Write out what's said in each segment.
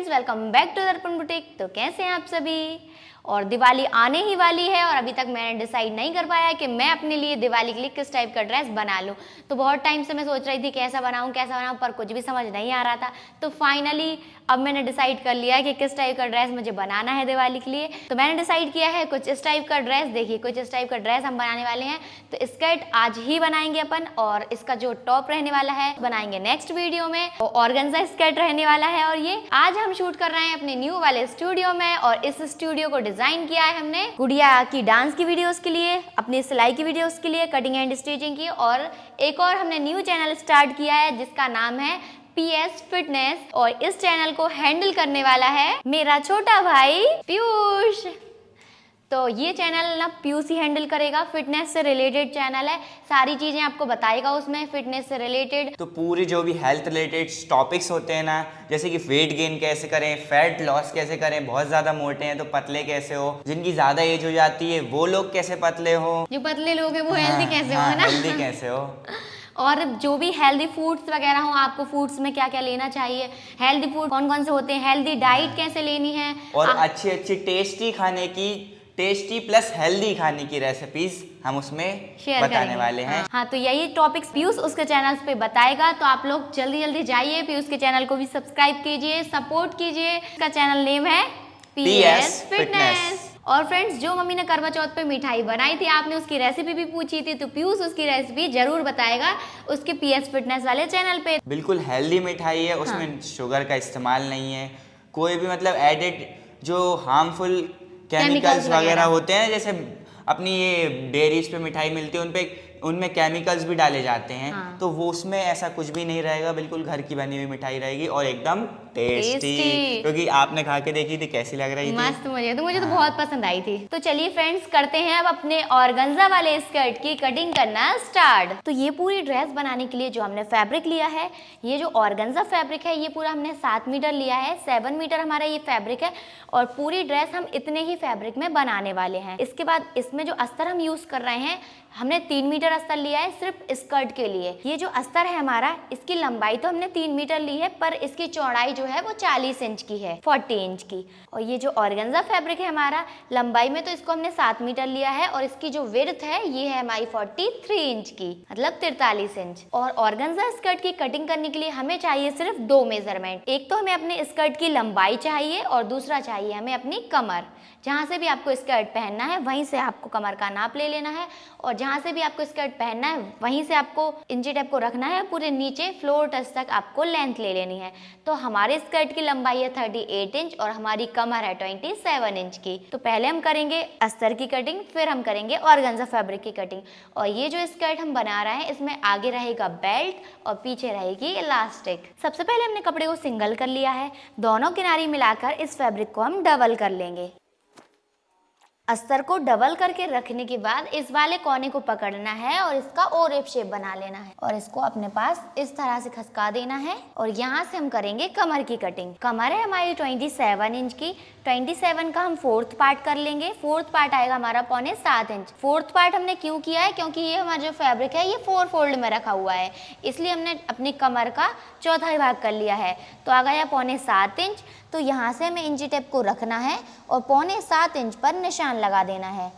Friends, welcome back to दर्पण boutique. तो कैसे हैं आप सभी? और दिवाली आने ही वाली है और अभी तक मैंने डिसाइड नहीं कर पाया कि मैं अपने लिए दिवाली के लिए किस टाइप का ड्रेस बना लूं। तो बहुत टाइम से मैं सोच रही थी कैसा बनाऊं पर कुछ भी समझ नहीं आ रहा था। तो फाइनली अब मैंने डिसाइड कर लिया है कि किस टाइप का ड्रेस मुझे बनाना है दिवाली के लिए। तो मैंने डिसाइड किया है कुछ इस टाइप का ड्रेस। देखिए, कुछ इस टाइप का ड्रेस हम बनाने वाले हैं। तो स्कर्ट आज ही बनाएंगे अपन, और इसका जो टॉप रहने वाला है बनाएंगे नेक्स्ट वीडियो में। ऑर्गेन्जा स्कर्ट रहने वाला है, और ये आज हम शूट कर रहे हैं अपने न्यू वाले स्टूडियो में। और इस स्टूडियो को डिजाइन किया है हमने गुड़िया की डांस की वीडियोस के लिए, अपनी सिलाई की वीडियोस के लिए, कटिंग एंड स्टिचिंग की। और एक और हमने न्यू चैनल स्टार्ट किया है जिसका नाम है PS फिटनेस, और इस चैनल को हैंडल करने वाला है मेरा छोटा भाई पीयूष। तो ये चैनल ना पीयूष ही हैंडल करेगा। फिटनेस से रिलेटेड चैनल है, सारी चीजें आपको बताएगा उसमें फिटनेस से रिलेटेड। तो पूरी जो भी हेल्थ रिलेटेड टॉपिक्स होते हैं ना, जैसे कि वेट गेन कैसे करें, फैट लॉस कैसे करें, बहुत ज्यादा मोटे हैं तो पतले कैसे हो, जिनकी ज्यादा एज हो जाती है वो लोग कैसे पतले हो, जो पतले लोग हैं वो हेल्दी कैसे हो, है ना? हेल्दी कैसे हो, और जो भी हेल्दी फूड्स वगैरह हो, आपको फूड्स में क्या क्या लेना चाहिए, हेल्दी फूड कौन कौन से होते हैं, हेल्दी डाइट कैसे लेनी है, और अच्छी अच्छी टेस्टी खाने की, टेस्टी प्लस हेल्दी खाने की रेसिपीज हम उसमें बताने वाले हैं। हाँ, तो यही टॉपिक्स पीयूष उसके चैनल पे बताएगा। तो आप लोग जल्दी जल्दी जाइए, पीयूष के चैनल को भी सब्सक्राइब कीजिए, सपोर्ट कीजिए। इसका चैनल नेम है PS फिटनेस। और फ्रेंड्स, जो मम्मी ने करवा चौथ पे मिठाई बनाई थी, आपने उसकी रेसिपी भी पूछी थी, तो पीयूष उसकी रेसिपी जरूर बताएगा उसके PS फिटनेस वाले चैनल पे। बिल्कुल हेल्दी मिठाई है, उसमें शुगर का इस्तेमाल नहीं है, कोई भी मतलब एडिड जो हार्मफुल केमिकल्स वगैरह होते हैं, जैसे अपनी ये डेयरीज पे मिठाई मिलती है उनमें केमिकल्स भी डाले जाते हैं। हाँ। तो वो उसमें ऐसा कुछ भी नहीं रहेगा, बिल्कुल घर की बनी हुई मिठाई रहेगी और एकदम टेस्टी। क्योंकि आपने खा के देखी थी, कैसी लग रही थी? मस्त। मुझे तो बहुत पसंद आई थी। तो चलिए फ्रेंड्स, करते हैं अब अपने ऑर्गेन्जा वाले स्कर्ट की कटिंग करना स्टार्ट। तो ये पूरी ड्रेस बनाने के लिए जो हमने फैब्रिक लिया है, ये जो ऑर्गेन्जा फैब्रिक है, ये पूरा हमने 7 मीटर लिया है। 7 मीटर हमारा ये फैब्रिक है, और पूरी ड्रेस हम इतने ही फैब्रिक में बनाने वाले हैं। इसके बाद इसमें जो अस्तर हम यूज कर रहे हैं, हमने 3 मीटर अस्तर लिया है सिर्फ स्कर्ट के लिए। ये जो अस्तर है हमारा, इसकी लंबाई तो हमने 3 मीटर ली है, पर इसकी चौड़ाई जो है वो 40 इंच की है, 40 इंच की। और ये जो ऑर्गेन्जा फैब्रिक है हमारा, लंबाई में तो इसको हमने 7 मीटर लिया है, और इसकी जो विड्थ है ये है हमारी 43 इंच की, मतलब 43 इंच। और ऑर्गेन्जा स्कर्ट की कटिंग करने के लिए हमें चाहिए सिर्फ 2 मेजरमेंट। एक तो हमें अपने स्कर्ट की लंबाई चाहिए, और दूसरा चाहिए हमें अपनी कमर। जहाँ से भी आपको स्कर्ट पहनना है वहीं से आपको कमर का नाप ले लेना है, और जहाँ से भी आपको स्कर्ट पहनना है वहीं से आपको इंची टेप को रखना है। पूरे नीचे फ्लोर टच तक आपको लेंथ ले लेनी है। तो हमारे स्कर्ट की लंबाई है 38 इंच और हमारी कमर है 27 इंच की। तो पहले हम करेंगे अस्तर की कटिंग, फिर हम करेंगे ऑर्गेन्जा फैब्रिक की कटिंग। और ये जो स्कर्ट हम बना रहे हैं, इसमें आगे रहेगा बेल्ट और पीछे रहेगी इलास्टिक। सबसे पहले हमने कपड़े को सिंगल कर लिया है, दोनों किनारे मिलाकर इस फैब्रिक को हम डबल कर लेंगे। अस्तर को डबल करके रखने के बाद इस वाले कोने को पकड़ना है और इसका ओ रेप शेप बना लेना है, और इसको अपने पास इस तरह से खसका देना है। और यहाँ से हम करेंगे कमर की कटिंग। कमर है हमारी 27 इंच की। 27 का हम 4th पार्ट कर लेंगे। 4th पार्ट आएगा हमारा 7.25 इंच। 4th पार्ट हमने क्यों किया है? क्योंकि ये हमारा जो फैब्रिक है ये 4 फोल्ड में रखा हुआ है, इसलिए हमने अपनी कमर का चौथा भाग कर लिया है। तो आ गया 7.25 इंच। तो यहाँ से हमें इंची टेप को रखना है और 7.25 इंच पर निशान लगा देना है।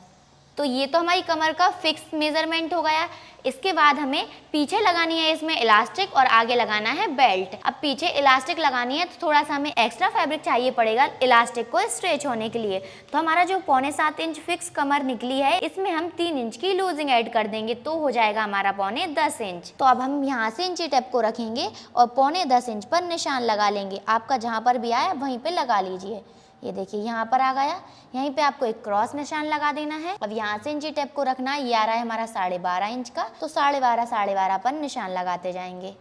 तो ये तो हमारी कमर का फिक्स मेजरमेंट हो गया। इसके बाद हमें पीछे लगानी है इसमें इलास्टिक, और आगे लगाना है बेल्ट। अब पीछे इलास्टिक लगानी है तो थोड़ा सा हमें एक्स्ट्रा फैब्रिक चाहिए पड़ेगा इलास्टिक को स्ट्रेच होने के लिए। तो हमारा जो 7.25 इंच फिक्स कमर निकली है, इसमें हम 3 इंच की लूजिंग ऐड कर देंगे, तो हो जाएगा हमारा 10.25 इंच। तो अब हम यहाँ से इंची टेप को रखेंगे और 10.25 इंच पर निशान लगा लेंगे। आपका जहाँ पर भी आया वहीं पर लगा लीजिए। ये देखिए यहाँ पर आ गया, यहीं पे आपको एक क्रॉस निशान लगा देना है। अब यहाँ से इंची टेप को रखना है। ये आ रहा है हमारा 12.5 इंच का, तो 12.5 पर निशान लगाते जाएंगे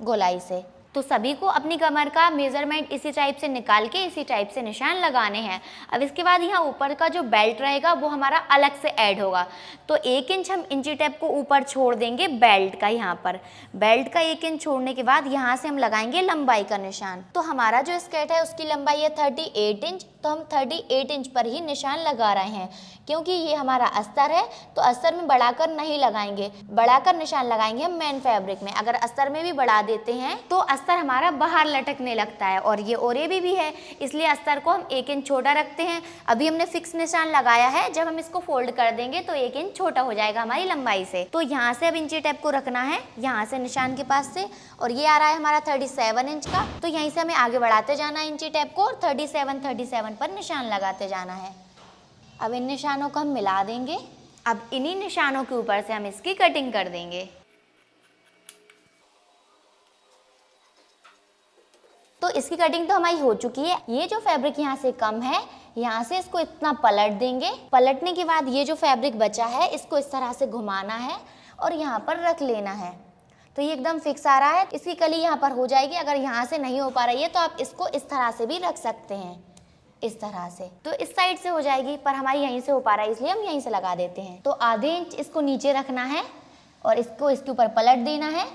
गोलाई से। तो सभी को अपनी कमर का मेजरमेंट इसी टाइप से निकाल के इसी टाइप से निशान लगाने हैं। अब इसके बाद यहाँ ऊपर का जो बेल्ट रहेगा वो हमारा अलग से ऐड होगा। तो 1 इंच हम इंची टेप को ऊपर छोड़ देंगे बेल्ट का। यहाँ पर बेल्ट का 1 इंच छोड़ने के बाद यहाँ से हम लगाएंगे लंबाई का निशान। तो हमारा जो स्कर्ट है उसकी लंबाई है 38 इंच, तो हम 38 इंच पर ही निशान लगा रहे हैं। क्योंकि ये हमारा अस्तर है, तो अस्तर में बढ़ाकर नहीं लगाएंगे, बढ़ाकर निशान लगाएंगे हम मेन फैब्रिक में। अगर अस्तर में भी बढ़ा देते हैं तो अस्तर हमारा बाहर लटकने लगता है और ये ओरेबी भी है, इसलिए अस्तर को हम 1 इंच छोटा रखते हैं। अभी हमने फिक्स निशान लगाया है, जब हम इसको फोल्ड कर देंगे तो 1 इंच छोटा हो जाएगा हमारी लंबाई से। तो यहाँ से अब इंची टेप को रखना है, यहाँ से निशान के पास से, और ये आ रहा है हमारा 37 इंच का। तो यहीं से हमें आगे बढ़ाते जाना है इंची टेप को और 37 पर निशान लगाते जाना है। अब इन निशानों को हम मिला देंगे। अब इन्हीं निशानों के ऊपर से हम इसकी कटिंग कर देंगे। तो इसकी कटिंग तो हमारी हो चुकी है। ये जो फैब्रिक यहाँ से कम है, यहाँ से इसको इतना पलट देंगे। पलटने के बाद ये जो फैब्रिक बचा है इसको इस तरह से घुमाना है और यहाँ पर रख लेना है। तो ये एकदम फिक्स आ रहा है, इसकी कली यहाँ पर हो जाएगी। अगर यहाँ से नहीं हो पा रही है तो आप इसको इस तरह से भी रख सकते हैं, इस तरह से। तो इस साइड से हो जाएगी, पर हमारी यहीं से हो पा रहा है इसलिए हम यहीं से लगा देते हैं। तो आधे इंच इसको नीचे रखना है और इसको इसके ऊपर पलट देना है।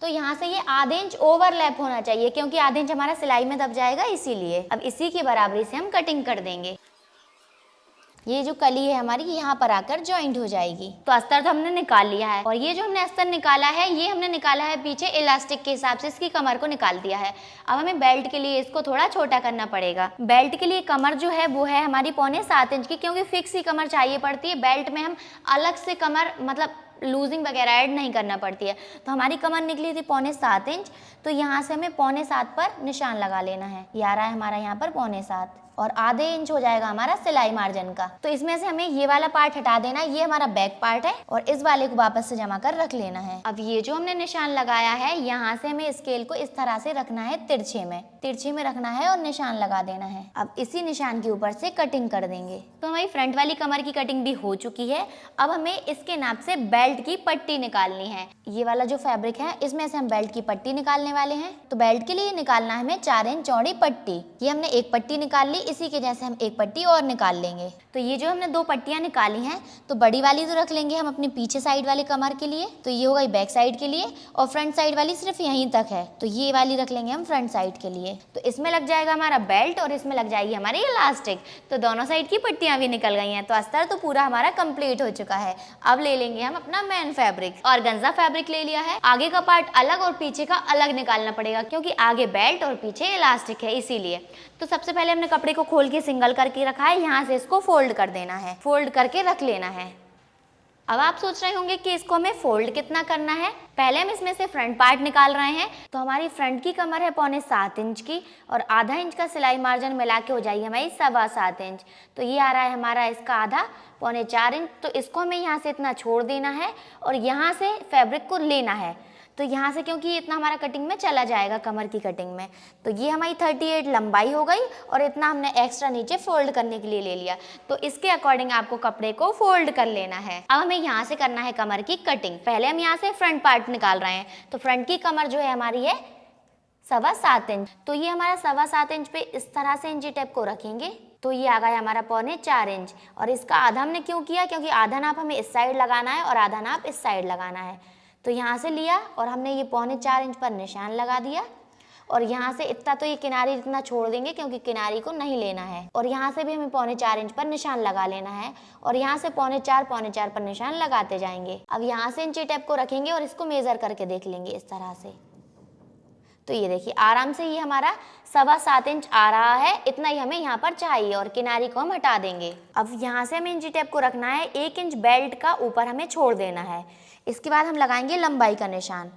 तो यहाँ से ये आधे इंच ओवरलैप होना चाहिए, क्योंकि आधे इंच हमारा सिलाई में दब जाएगा, इसीलिए। अब इसी की बराबरी से हम कटिंग कर देंगे। ये जो कली है हमारी यहाँ पर आकर जॉइंट हो जाएगी। तो अस्तर तो हमने निकाल लिया है, और ये जो हमने अस्तर निकाला है ये हमने निकाला है पीछे इलास्टिक के हिसाब से, इसकी कमर को निकाल दिया है। अब हमें बेल्ट के लिए इसको थोड़ा छोटा करना पड़ेगा। बेल्ट के लिए कमर जो है वो है हमारी 6.25 इंच की, क्योंकि फिक्स ही कमर चाहिए पड़ती है। बेल्ट में हम अलग से कमर मतलब लूजिंग वगैरह ऐड नहीं करना पड़ती है। तो हमारी कमर निकली थी 6.25 इंच, तो यहाँ से हमें 6.25 पर निशान लगा लेना है। ये आ रहा है हमारा यहाँ पर 6.25 और आधे इंच हो जाएगा हमारा सिलाई मार्जिन का। तो इसमें से हमें ये वाला पार्ट हटा देना है, ये हमारा बैक पार्ट है, और इस वाले को वापस से जमा कर रख लेना है। अब ये जो हमने निशान लगाया है यहाँ से हमें स्केल को इस तरह से रखना है, तिरछे में रखना है और निशान लगा देना है। अब इसी निशान के ऊपर से कटिंग कर देंगे। तो हमारी फ्रंट वाली कमर की कटिंग भी हो चुकी है। अब हमें इसके नाप से बेल्ट की पट्टी निकालनी है। ये वाला जो फैब्रिक है इसमें से हम बेल्ट की पट्टी निकालने वाले हैं। तो बेल्ट के लिए निकालना है हमें 4 इंच चौड़ी पट्टी। ये हमने एक पट्टी निकाल ली, इसी के जैसे हम एक पट्टी और निकाल लेंगे। तो ये जो हमने 2 पट्टियां निकाली हैं, तो बड़ी वाली तो रख लेंगे हम अपने पीछे साइड वाले कमर के लिए, तो ये होगा बैक साइड के लिए, और फ्रंट साइड वाली सिर्फ यहीं तक है, तो ये वाली रख लेंगे हम फ्रंट साइड के लिए। तो इसमें लग जाएगा हमारा बेल्ट और इसमें लग जाएगी हमारी इलास्टिक। तो दोनों साइड की पट्टियां भी निकल गई हैं। तो अस्तर तो पूरा हमारा कंप्लीट हो चुका है। अब ले लेंगे हम अपना मेन फैब्रिक। ऑर्गेन्जा फैब्रिक ले लिया है। आगे का पार्ट अलग और पीछे का अलग निकालना पड़ेगा, क्योंकि आगे बेल्ट और पीछे इलास्टिक है, इसीलिए। तो सबसे पहले हमने कपड़े को खोल के सिंगल करके रखा है, यहाँ से इसको फोल्ड कर देना है, फोल्ड करके रख लेना है। अब आप सोच रहे होंगे कि इसको हमें फोल्ड कितना करना है। पहले हम इसमें से फ्रंट पार्ट निकाल रहे हैं। तो हमारी फ्रंट की कमर है 6.25 इंच की, और आधा इंच का सिलाई मार्जिन मिला के हो जाएगी हमारी 7.25 इंच। तो ये आ रहा है हमारा इसका आधा 4.25 इंच। तो इसको हमें यहाँ से इतना छोड़ देना है और यहाँ से फैब्रिक को लेना है। तो यहाँ से, क्योंकि इतना हमारा कटिंग में चला जाएगा कमर की कटिंग में, तो ये हमारी 38 लंबाई हो गई, और इतना हमने एक्स्ट्रा नीचे फोल्ड करने के लिए ले लिया। तो इसके अकॉर्डिंग आपको कपड़े को फोल्ड कर लेना है। अब हमें यहाँ से करना है कमर की कटिंग। पहले हम यहाँ से फ्रंट पार्ट निकाल रहे हैं। तो फ्रंट की कमर जो है हमारी है 7.25 इंच। तो ये हमारा 7.25 इंच पे इस तरह से इंची टेप को रखेंगे। तो ये आ गया हमारा 4.25 इंच, और इसका आधा हमने क्यों किया, क्योंकि आधा नाप हमें इस साइड लगाना है और आधा नाप इस साइड लगाना है। तो यहाँ से लिया और हमने ये 4.25 इंच पर निशान लगा दिया, और यहाँ से इतना तो ये किनारी इतना छोड़ देंगे, क्योंकि किनारी को नहीं लेना है। और यहाँ से भी हमें 4.25 इंच पर निशान लगा लेना है, और यहाँ से 4.25 पर निशान लगाते जाएंगे। अब यहाँ से इंची टेप को रखेंगे और इसको मेजर करके देख लेंगे इस तरह से। तो ये देखिए आराम से ये हमारा 7.25 इंच आ रहा है। इतना ही हमें यहाँ पर चाहिए, और किनारी को हम हटा देंगे। अब यहाँ से हमें इंची टेप को रखना है, 1 इंच बेल्ट का ऊपर हमें छोड़ देना है। इसके बाद हम लगाएंगे लंबाई का निशान।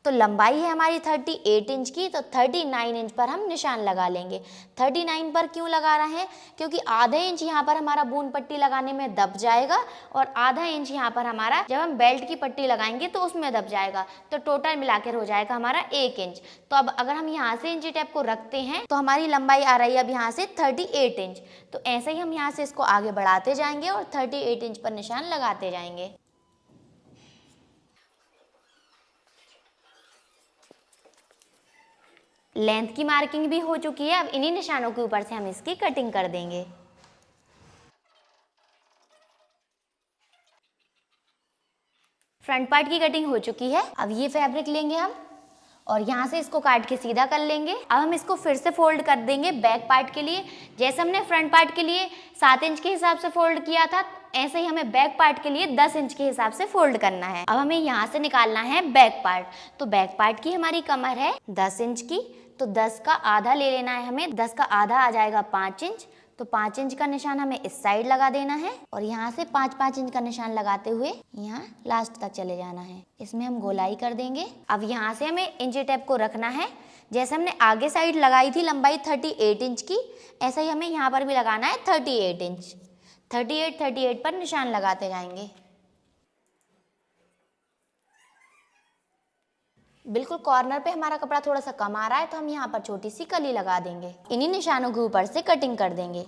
तो लंबाई है हमारी 38 इंच की, तो 39 इंच पर हम निशान लगा लेंगे। 39 पर क्यों लगा रहे हैं, क्योंकि आधे इंच यहाँ पर हमारा बून पट्टी लगाने में दब जाएगा, और आधा इंच यहाँ पर हमारा जब हम बेल्ट की पट्टी लगाएंगे तो उसमें दब जाएगा। तो टोटल मिलाकर हो जाएगा हमारा 1 इंच। तो अब अगर हम यहाँ से इंची टेप को रखते हैं तो हमारी लंबाई आ रही है अब यहाँ से 38 इंच। तो ऐसे ही हम यहाँ से इसको आगे बढ़ाते जाएंगे और 38 इंच पर निशान लगाते जाएंगे। लेंथ की मार्किंग भी हो चुकी है। अब इन्हीं निशानों के ऊपर से हम इसकी कटिंग कर देंगे। फ्रंट पार्ट की कटिंग हो चुकी है। अब ये फैब्रिक लेंगे हम और यहाँ से इसको काट के सीधा कर लेंगे। अब हम इसको फिर से फोल्ड कर देंगे बैक पार्ट के लिए। जैसे हमने फ्रंट पार्ट के लिए 7 इंच के हिसाब से फोल्ड किया था, ऐसे ही हमें बैक पार्ट के लिए 10 इंच के हिसाब से फोल्ड करना है। अब हमें यहाँ से निकालना है बैक पार्ट। तो बैक पार्ट की हमारी कमर है 10 इंच की, तो 10 का आधा ले लेना है हमें। 10 का आधा आ जाएगा 5 इंच, तो 5 इंच का निशान हमें इस साइड लगा देना है और यहाँ से 5-5 इंच का निशान लगाते हुए यहाँ लास्ट तक चले जाना है। इसमें हम गोलाई कर देंगे। अब यहाँ से हमें इंची टेप को रखना है। जैसे हमने आगे साइड लगाई थी लंबाई 38 इंच की, ऐसा ही हमें यहाँ पर भी लगाना है 38 इंच। 38 पर निशान लगाते जाएंगे। बिल्कुल कॉर्नर पे हमारा कपड़ा थोड़ा सा कम आ रहा है, तो हम यहाँ पर छोटी सी कली लगा देंगे। इन्हीं निशानों के ऊपर से कटिंग कर देंगे।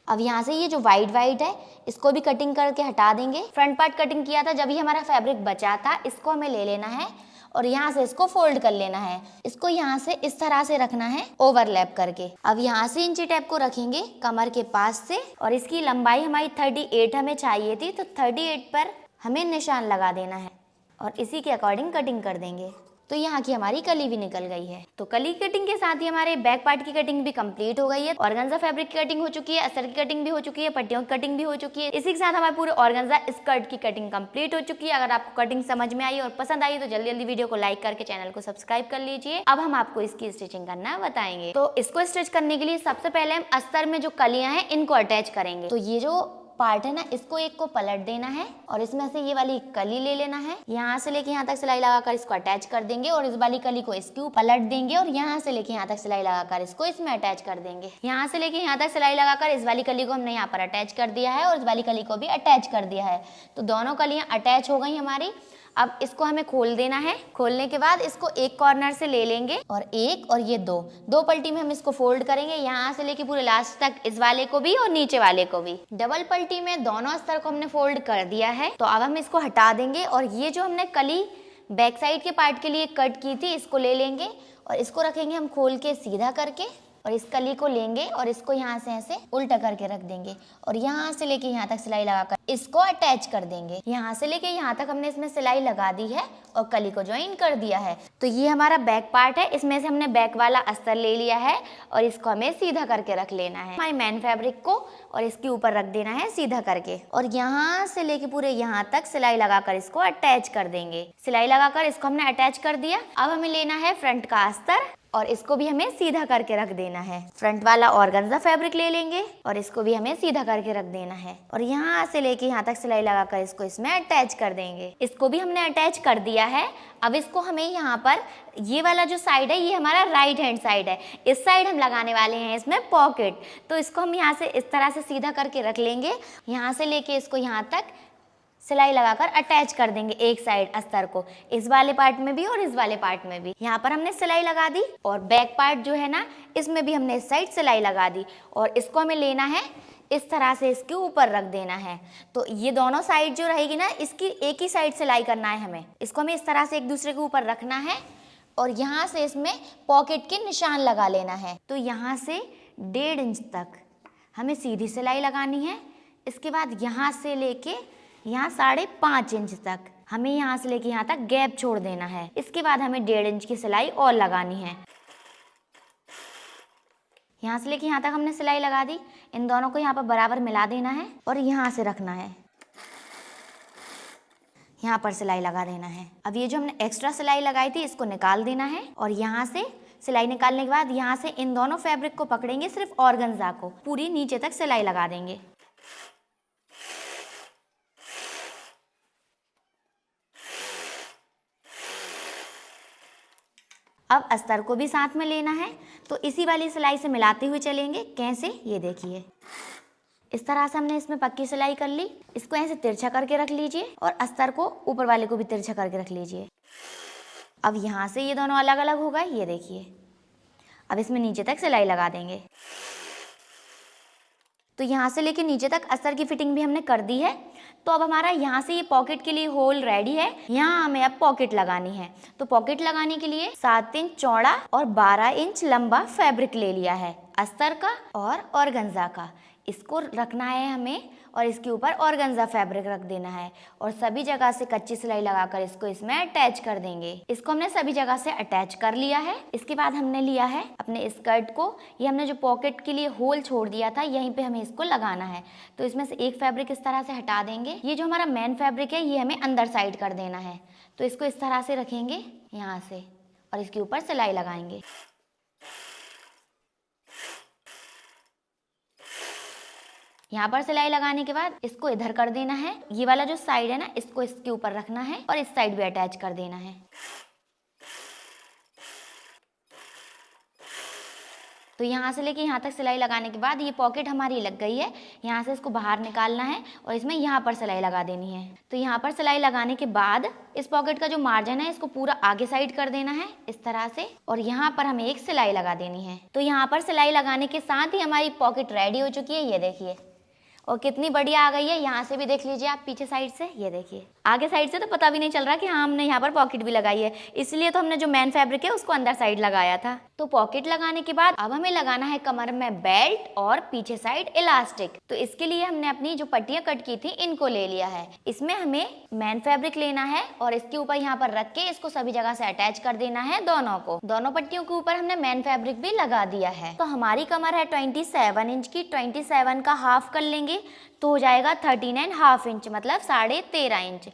अब यहाँ से ये जो वाइट है इसको भी कटिंग करके हटा देंगे। फ्रंट पार्ट कटिंग किया था जब ही हमारा फैब्रिक बचा था, इसको हमें ले लेना है और यहाँ से इसको फोल्ड कर लेना है। इसको यहाँ से इस तरह से रखना है ओवरलैप करके। अब यहाँ से इंची टेप को रखेंगे कमर के पास से और इसकी लंबाई हमारी 38 हमें चाहिए थी, तो 38 पर हमें निशान लगा देना है और इसी के अकॉर्डिंग कटिंग कर देंगे। तो यहाँ की हमारी कली भी निकल गई है। तो कली कटिंग के साथ ही हमारे बैक पार्ट की कटिंग भी कंप्लीट हो गई है। ऑर्गेन्जा फैब्रिक की कटिंग हो चुकी है, अस्तर की कटिंग भी हो चुकी है, पट्टियों की कटिंग भी हो चुकी है। इसी के साथ हमारे पूरे ऑर्गेन्जा स्कर्ट की कटिंग कंप्लीट हो चुकी है। अगर आपको कटिंग समझ में आई और पसंद आई तो जल्दी जल्दी वीडियो को लाइक करके चैनल को सब्सक्राइब कर लीजिए। अब हम आपको इसकी स्टिचिंग करना बताएंगे। तो इसको स्टिच करने के लिए सबसे पहले हम अस्तर में जो कलियां हैं इनको अटैच करेंगे। तो ये जो पार्ट है ना, इसको एक को पलट देना है और इसमें से ये वाली कली ले लेना है। यहाँ से लेके यहाँ तक सिलाई लगाकर इसको अटैच कर देंगे और इस वाली कली को इसके ऊपर पलट देंगे और यहाँ से लेके यहाँ तक सिलाई लगाकर इसको इसमें अटैच कर देंगे। यहाँ से लेके यहाँ तक सिलाई लगाकर इस वाली कली को हमने यहाँ पर अटैच कर दिया है और इस वाली कली को भी अटैच कर दिया है। तो दोनों कलियाँ अटैच हो गई हमारी। अब इसको हमें खोल देना है। खोलने के बाद इसको एक कॉर्नर से ले लेंगे और एक और ये दो पलटी में हम इसको फोल्ड करेंगे, यहाँ से लेके पूरे लास्ट तक, इस वाले को भी और नीचे वाले को भी। डबल पलटी में दोनों अस्तर को हमने फोल्ड कर दिया है। तो अब हम इसको हटा देंगे और ये जो हमने कली बैक साइड के पार्ट के लिए कट की थी इसको ले लेंगे और इसको रखेंगे हम खोल के सीधा करके और इस कली को लेंगे और इसको यहाँ से ऐसे उल्टा करके रख देंगे और यहाँ से लेके यहाँ तक सिलाई लगाकर इसको अटैच कर देंगे। यहाँ से लेके यहाँ तक हमने इसमें सिलाई लगा दी है और कली को ज्वाइन कर दिया है। तो ये हमारा बैक पार्ट है। इसमें से हमने बैक वाला अस्तर ले लिया है और इसको हमें सीधा करके रख लेना है हमारे मेन फैब्रिक को और इसके ऊपर रख देना है सीधा करके और यहाँ से लेके पूरे यहाँ तक सिलाई लगाकर इसको अटैच कर देंगे। सिलाई लगाकर इसको हमने अटैच कर दिया। अब हमें लेना है फ्रंट का अस्तर और इसको भी हमें सीधा करके रख देना है। फ्रंट वाला ऑर्गेन्जा फैब्रिक ले लेंगे और इसको भी हमें सीधा करके रख देना है और यहाँ से लेके यहाँ तक सिलाई लगाकर इसको इसमें अटैच कर देंगे। इसको भी हमने अटैच कर दिया है। अब इसको हमें यहाँ पर ये वाला जो साइड है ये हमारा राइट हैंड साइड है, इस साइड हम लगाने वाले हैं इसमें पॉकेट। तो इसको हम यहाँ से इस तरह से सीधा करके रख लेंगे। यहाँ से लेके इसको यहाँ तक सिलाई लगाकर अटैच कर देंगे एक साइड अस्तर को, इस वाले पार्ट में भी और इस वाले पार्ट में भी। यहाँ पर हमने सिलाई लगा दी और बैक पार्ट जो है ना इसमें भी हमने इस साइड सिलाई लगा दी और इसको हमें लेना है इस तरह से इसके ऊपर रख देना है। तो ये दोनों साइड जो रहेगी ना इसकी एक ही साइड सिलाई करना है हमें। इसको हमें इस तरह से एक दूसरे के ऊपर रखना है और यहाँ से इसमें पॉकेट के निशान लगा लेना है। तो यहाँ से 1.5 इंच तक हमें सीधी सिलाई लगानी है। इसके बाद यहाँ से लेके यहाँ 5.5 इंच तक हमें यहाँ से लेके यहाँ तक गैप छोड़ देना है। इसके बाद हमें 1.5 इंच की सिलाई और लगानी है। यहाँ से लेके यहाँ तक हमने सिलाई लगा दी। इन दोनों को यहाँ पर बराबर मिला देना है और यहाँ से रखना है, यहाँ पर सिलाई लगा देना है। अब ये जो हमने एक्स्ट्रा सिलाई लगाई थी इसको निकाल देना है और यहाँ से सिलाई निकालने के बाद यहाँ से इन दोनों फैब्रिक को पकड़ेंगे, सिर्फ ऑर्गेन्जा को पूरी नीचे तक सिलाई लगा देंगे। अब अस्तर को भी साथ में लेना है। तो इसी वाली सिलाई से मिलाते हुए चलेंगे। कैसे, ये देखिए इस तरह से हमने इसमें पक्की सिलाई कर ली। इसको ऐसे तिरछा करके रख लीजिए और अस्तर को ऊपर वाले को भी तिरछा करके रख लीजिए। अब यहाँ से ये दोनों अलग अलग हो गए, ये देखिए। अब इसमें नीचे तक सिलाई लगा देंगे। तो यहाँ से लेके नीचे तक अस्तर की फिटिंग भी हमने कर दी है। तो अब हमारा यहाँ से ये पॉकेट के लिए होल रेडी है। यहाँ हमें अब पॉकेट लगानी है। तो पॉकेट लगाने के लिए 7 इंच चौड़ा और 12 इंच लंबा फैब्रिक ले लिया है अस्तर का और ऑर्गेन्जा का। इसको रखना है हमें और इसके ऊपर ऑर्गेन्जा फैब्रिक रख देना है और सभी जगह से कच्ची सिलाई लगाकर इसको इसमें अटैच कर देंगे। इसको हमने सभी जगह से अटैच कर लिया है। इसके बाद हमने लिया है अपने स्कर्ट को, ये हमने जो पॉकेट के लिए होल छोड़ दिया था यहीं पे हमें इसको लगाना है। तो इसमें से एक फैब्रिक इस तरह से हटा देंगे। ये जो हमारा मेन फैब्रिक है ये हमें अंदर साइड कर देना है। तो इसको इस तरह से रखेंगे यहाँ से और इसके ऊपर सिलाई लगाएंगे। यहाँ पर सिलाई लगाने के बाद इसको इधर कर देना है। ये वाला जो साइड है ना इसको इसके ऊपर रखना है और इस साइड भी अटैच कर देना है। तो यहाँ से लेके यहाँ तक सिलाई लगाने के बाद ये पॉकेट हमारी लग गई है। यहाँ से इसको बाहर निकालना है और इसमें यहाँ पर सिलाई लगा देनी है। तो यहाँ पर सिलाई लगाने के बाद इस पॉकेट का जो मार्जिन है इसको पूरा आगे साइड कर देना है इस तरह से और यहाँ पर हमें एक सिलाई लगा देनी है। तो यहाँ पर सिलाई लगाने के साथ ही हमारी पॉकेट रेडी हो चुकी है। ये देखिए और कितनी बढ़िया आ गई है। यहाँ से भी देख लीजिए आप पीछे साइड से, ये देखिए आगे साइड से तो पता भी नहीं चल रहा कि हाँ हमने यहाँ पर पॉकेट भी लगाई है, इसलिए तो हमने जो मेन फैब्रिक है उसको अंदर साइड लगाया था। तो पॉकेट लगाने के बाद अब हमें लगाना है कमर में बेल्ट और पीछे साइड इलास्टिक। तो इसके लिए हमने अपनी जो पट्टियां कट की थी इनको ले लिया है। इसमें हमें मेन फैब्रिक लेना है और इसके ऊपर यहाँ पर रख के इसको सभी जगह से अटैच कर देना है दोनों को। दोनों पट्टियों के ऊपर हमने मेन फैब्रिक भी लगा दिया है। तो हमारी कमर है 27 इंच की, 27 का हाफ कर लेंगे तो हो जाएगा 13.5 इंच, मतलब 13.5 इंच।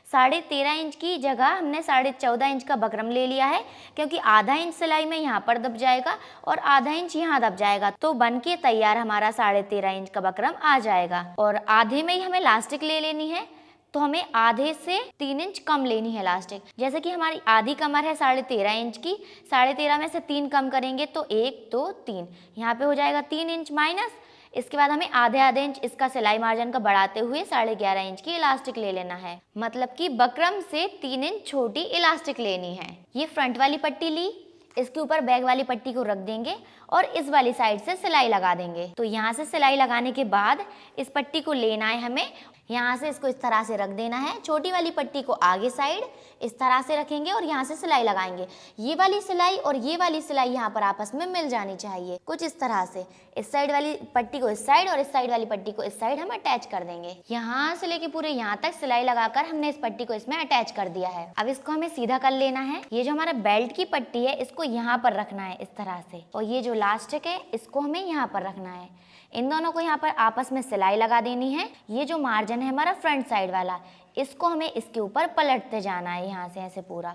13.5 इंच की जगह हमने 14.5 इंच का बकरम ले लिया है, क्योंकि आधा इंच सिलाई में यहाँ पर दब जाएगा और आधा इंच यहाँ दब जाएगा, तो बन के तैयार हमारा 13.5 इंच का बकरम आ जाएगा। और आधे में ही हमें इलास्टिक ले लेनी है, तो हमें आधे से 3 इंच कम लेनी है इलास्टिक। जैसे कि हमारी आधी कमर है 13.5 इंच की, 13.5 में से 3 कम करेंगे तो 1 2 3, यहाँ पे हो जाएगा 3 इंच माइनस। इसके बाद हमें आधे इंच इसका सिलाई मार्जिन का बढ़ाते हुए 11.5 इंच की इलास्टिक ले लेना है, मतलब कि बकरम से 3 इंच छोटी इलास्टिक लेनी है। ये फ्रंट वाली पट्टी ली, इसके ऊपर बैक वाली पट्टी को रख देंगे और इस वाली साइड से सिलाई लगा देंगे। तो यहाँ से सिलाई लगाने के बाद इस पट्टी को लेना है हमें, यहाँ से इसको इस तरह से रख देना है। छोटी वाली पट्टी को आगे साइड इस तरह से रखेंगे और यहाँ से सिलाई लगाएंगे। ये वाली सिलाई और ये वाली सिलाई यहाँ पर आपस में मिल जानी चाहिए, कुछ इस तरह से। इस साइड वाली पट्टी को इस साइड और इस साइड वाली पट्टी को इस साइड हम अटैच कर देंगे। यहाँ से लेके पूरे यहाँ तक सिलाई लगाकर हमने इस पट्टी को इसमें अटैच कर दिया है। अब इसको हमें सीधा कर लेना है। ये जो हमारा बेल्ट की पट्टी है इसको यहाँ पर रखना है इस तरह से, और ये जो इलास्टिक है इसको हमें यहाँ पर रखना है। इन दोनों को यहाँ पर आपस में सिलाई लगा देनी है। ये जो मार्जिन है हमारा फ्रंट साइड वाला, इसको हमें इसके ऊपर पलटते जाना है, यहाँ से ऐसे पूरा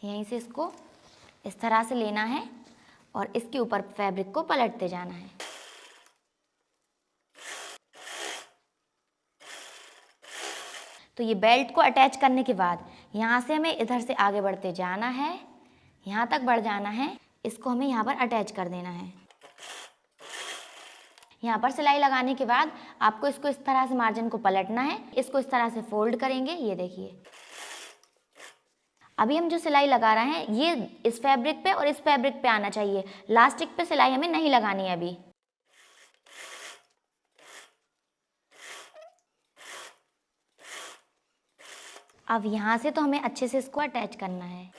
यहीं से इसको इस तरह से लेना है और इसके ऊपर फैब्रिक को पलटते जाना है। तो ये बेल्ट को अटैच करने के बाद यहाँ से हमें इधर से आगे बढ़ते जाना है, यहाँ तक बढ़ जाना है। इसको हमें यहाँ पर अटैच कर देना है। यहाँ पर सिलाई लगाने के बाद आपको इसको इस तरह से मार्जिन को पलटना है, इसको इस तरह से फोल्ड करेंगे। ये देखिए अभी हम जो सिलाई लगा रहे हैं ये इस फैब्रिक पे और इस फैब्रिक पे आना चाहिए, इलास्टिक पे सिलाई हमें नहीं लगानी है अभी। अब यहाँ से तो हमें अच्छे से इसको अटैच करना है।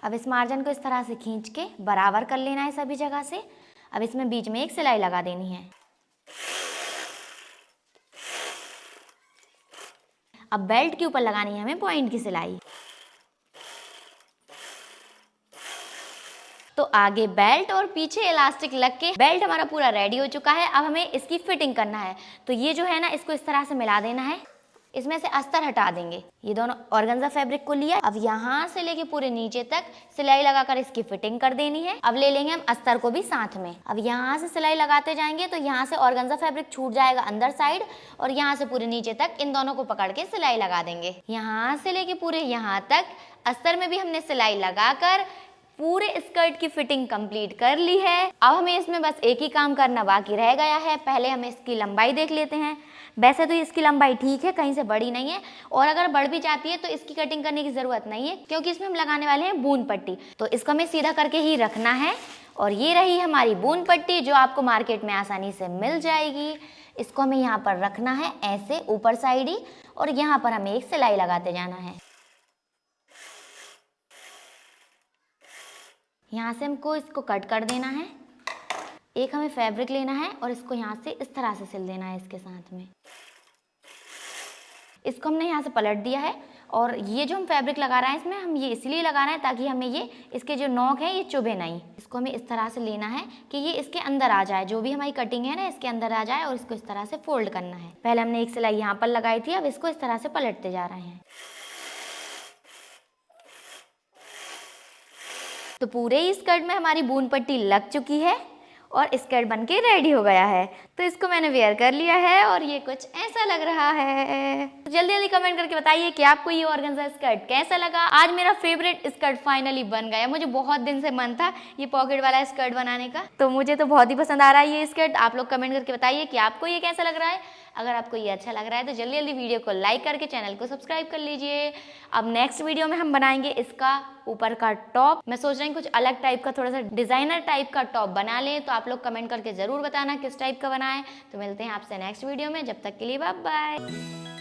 अब इस मार्जिन को इस तरह से खींच के बराबर कर लेना है सभी जगह से। अब इसमें बीच में एक सिलाई लगा देनी है। अब बेल्ट के ऊपर लगानी है हमें पॉइंट की सिलाई। तो आगे बेल्ट और पीछे इलास्टिक लग के बेल्ट हमारा पूरा रेडी हो चुका है। अब हमें इसकी फिटिंग करना है। तो ये जो है ना इसको इस तरह से मिला देना है, इसमें से अस्तर हटा देंगे। ये दोनों ऑर्गेन्जा फैब्रिक को लिया, अब यहाँ से लेके पूरे नीचे तक सिलाई लगाकर इसकी फिटिंग कर देनी है। अब ले लेंगे हम अस्तर को भी साथ में। अब यहाँ से सिलाई लगाते जाएंगे तो यहाँ से ऑर्गेन्जा फैब्रिक छूट जाएगा अंदर साइड, और यहाँ से पूरे नीचे तक इन दोनों को पकड़ के सिलाई लगा देंगे। यहाँ से लेके पूरे यहाँ तक अस्तर में भी हमने सिलाई लगाकर पूरे स्कर्ट की फिटिंग कंप्लीट कर ली है। अब हमें इसमें बस एक ही काम करना बाकी रह गया है। पहले हम इसकी लंबाई देख लेते हैं। वैसे तो इसकी लंबाई ठीक है, कहीं से बड़ी नहीं है, और अगर बढ़ भी जाती है तो इसकी कटिंग करने की ज़रूरत नहीं है, क्योंकि इसमें हम लगाने वाले हैं बूंद पट्टी। तो इसको हमें सीधा करके ही रखना है। और ये रही हमारी बूंद पट्टी, जो आपको मार्केट में आसानी से मिल जाएगी। इसको हमें यहाँ पर रखना है ऐसे ऊपर साइड ही, और यहाँ पर हमें एक सिलाई लगाते जाना है। यहाँ से हमको इसको कट कर देना है। एक हमें फैब्रिक लेना है और इसको यहाँ से इस तरह से सिल देना है इसके साथ में। इसको हमने यहाँ से पलट दिया है और ये जो हम फैब्रिक लगा रहे हैं इसमें हम ये इसलिए लगा रहे हैं ताकि हमें ये इसके जो नोक है ये चुभे नहीं। इसको हमें इस तरह से लेना है कि ये इसके अंदर आ जाए, जो भी हमारी कटिंग है ना इसके अंदर आ जाए और इसको इस तरह से फोल्ड करना है। पहले हमने एक सिलाई यहाँ पर लगाई थी, अब इसको इस तरह से पलटते जा रहे हैं। तो पूरे ही स्कर्ट में हमारी बून पट्टी लग चुकी है और स्कर्ट बनके रेडी हो गया है। तो इसको मैंने वेयर कर लिया है और ये कुछ ऐसा लग रहा है। तो जल्दी जल्दी कमेंट करके बताइए कि आपको ये ऑर्गेन्जा स्कर्ट कैसा लगा। आज मेरा फेवरेट स्कर्ट फाइनली बन गया। मुझे बहुत दिन से मन था ये पॉकेट वाला स्कर्ट बनाने का, तो मुझे तो बहुत ही पसंद आ रहा है ये स्कर्ट। आप लोग कमेंट करके बताइए कि आपको ये कैसा लग रहा है। अगर आपको ये अच्छा लग रहा है तो जल्दी जल्दी वीडियो को लाइक करके चैनल को सब्सक्राइब कर लीजिए। अब नेक्स्ट वीडियो में हम बनाएंगे इसका ऊपर का टॉप। मैं सोच रही हूँ कुछ अलग टाइप का, थोड़ा सा डिजाइनर टाइप का टॉप बना लें। तो आप लोग कमेंट करके जरूर बताना किस टाइप का बनाएं। तो मिलते हैं आपसे नेक्स्ट वीडियो में, जब तक के लिए बाय बाय।